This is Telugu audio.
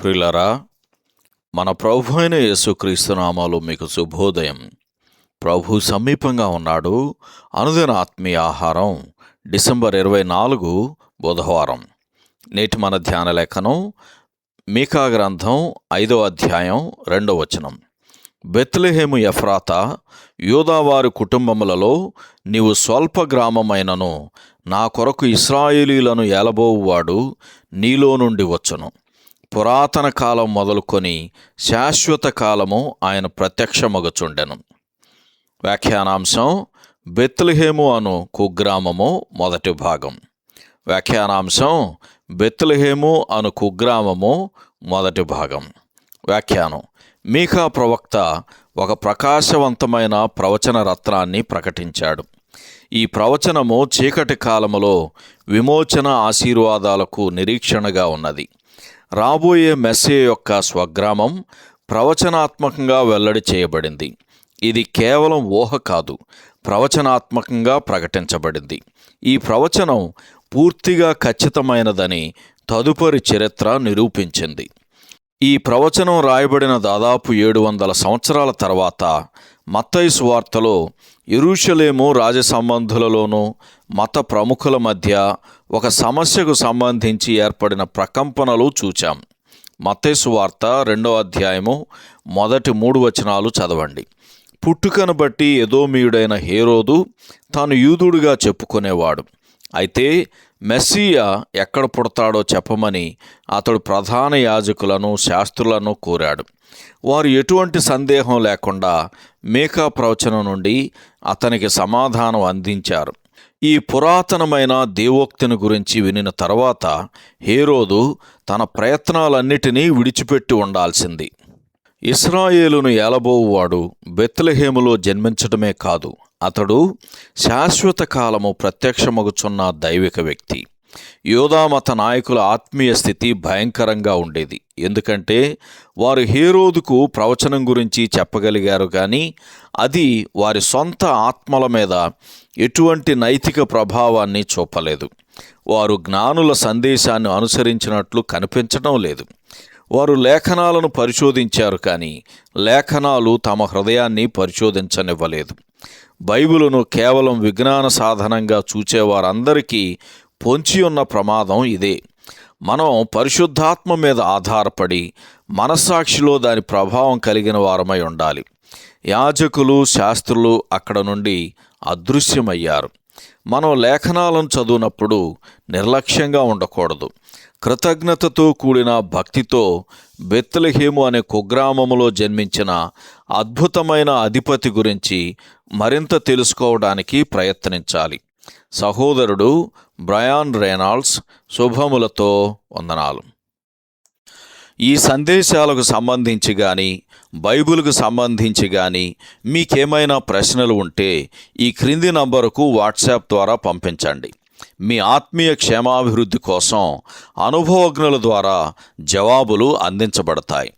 ప్రియులారా, మన ప్రభు అయిన యేసుక్రీస్తు నామములో మీకు శుభోదయం. ప్రభు సమీపంగా ఉన్నాడు. అనుదిన ఆత్మీయ ఆహారం, డిసెంబర్ 24 బుధవారం. నేటి మన ధ్యాన లేఖనం మీకా గ్రంథం 5వ అధ్యాయం 2వ వచనం. బెత్లెహేము ఎఫ్రాతా, యూదావారి కుటుంబములలో నీవు స్వల్ప గ్రామమైనను నా కొరకు ఇశ్రాయేలీయులను ఏలబోవువాడు నీలో నుండి వచ్చును. పురాతన కాలం మొదలుకొని శాశ్వత కాలము ఆయన ప్రత్యక్షమగుచుండెను. వ్యాఖ్యానాంశం: బెత్లెహేము అను కుగ్రామము మొదటి భాగం. వ్యాఖ్యానాంశం: బెత్లెహేము అను కుగ్రామము మొదటి భాగం. వ్యాఖ్యానం: మీకా ప్రవక్త ఒక ప్రకాశవంతమైన ప్రవచన రత్నాన్ని ప్రకటించాడు. ఈ ప్రవచనము చీకటి కాలములో విమోచన ఆశీర్వాదాలకు నిరీక్షణగా ఉన్నది. రాబోయే మెస్సియా యొక్క స్వగ్రామం ప్రవచనాత్మకంగా వెల్లడి చేయబడింది. ఇది కేవలం ఊహ కాదు, ప్రవచనాత్మకంగా ప్రకటించబడింది. ఈ ప్రవచనం పూర్తిగా ఖచ్చితమైనదని తదుపరి చరిత్ర నిరూపించింది. ఈ ప్రవచనం రాయబడిన దాదాపు 700 సంవత్సరాల తర్వాత మత్తయి సువార్తలో యెరూషలేము రాజసంబంధులలోనూ మత ప్రముఖుల మధ్య ఒక సమస్యకు సంబంధించి ఏర్పడిన ప్రకంపనలు చూచాం. మత్తయి సువార్త 2వ అధ్యాయము మొదటి 3 వచనాలు చదవండి. పుట్టుకను బట్టి ఎదోమీయుడైన హేరోదు తాను యూదుడుగా చెప్పుకునేవాడు. అయితే మెస్సియా ఎక్కడ పుడతాడో చెప్పమని అతడు ప్రధాన యాజకులను, శాస్త్రులను కోరాడు. వారు ఎటువంటి సందేహం లేకుండా మీకా ప్రవచనం నుండి అతనికి సమాధానం అందించారు. ఈ పురాతనమైన దేవోక్తిని గురించి వినిన తర్వాత హేరోదు తన ప్రయత్నాలన్నిటినీ విడిచిపెట్టి ఉండాల్సింది. ఇశ్రాయేలును ఏలబోవువాడు బెత్లెహేములో జన్మించడమే కాదు, అతడు శాశ్వత కాలము ప్రత్యక్షమగుచున్న దైవిక వ్యక్తి. యూదామత నాయకుల ఆత్మీయ స్థితి భయంకరంగా ఉండేది. ఎందుకంటే వారు హేరోదుకు ప్రవచనం గురించి చెప్పగలిగారు, కానీ అది వారి సొంత ఆత్మల మీద ఎటువంటి నైతిక ప్రభావాన్ని చూపలేదు. వారు జ్ఞానుల సందేశాన్ని అనుసరించినట్లు కనిపించడం లేదు. వారు లేఖనాలను పరిశోధించారు, కానీ లేఖనాలు తమ హృదయాన్ని పరిశోధించనివ్వలేదు. బైబిలును కేవలం విజ్ఞాన సాధనంగా చూచేవారందరికీ పొంచి ఉన్న ప్రమాదం ఇదే. మనం పరిశుద్ధాత్మ మీద ఆధారపడి మనస్సాక్షిలో దాని ప్రభావం కలిగిన వారమై ఉండాలి. యాజకులు, శాస్త్రులు అక్కడ నుండి అదృశ్యమయ్యారు. మనం లేఖనాలను చదువునప్పుడు నిర్లక్ష్యంగా ఉండకూడదు. కృతజ్ఞతతో కూడిన భక్తితో బెత్లెహేము అనే కుగ్రామములో జన్మించిన అద్భుతమైన అధిపతి గురించి మరింత తెలుసుకోవడానికి ప్రయత్నించాలి. సహోదరుడు బ్రయాన్ రెనాల్డ్స్. శుభములతో వందనాలు. ఈ సందేశాలకు సంబంధించి కానీ, బైబిల్కు సంబంధించి కానీ మీకేమైనా ప్రశ్నలు ఉంటే ఈ క్రింది నంబరుకు వాట్సాప్ ద్వారా పంపించండి. మీ ఆత్మీయ క్షేమాభివృద్ధి కోసం అనుభవజ్ఞుల ద్వారా జవాబులు అందించబడతాయి.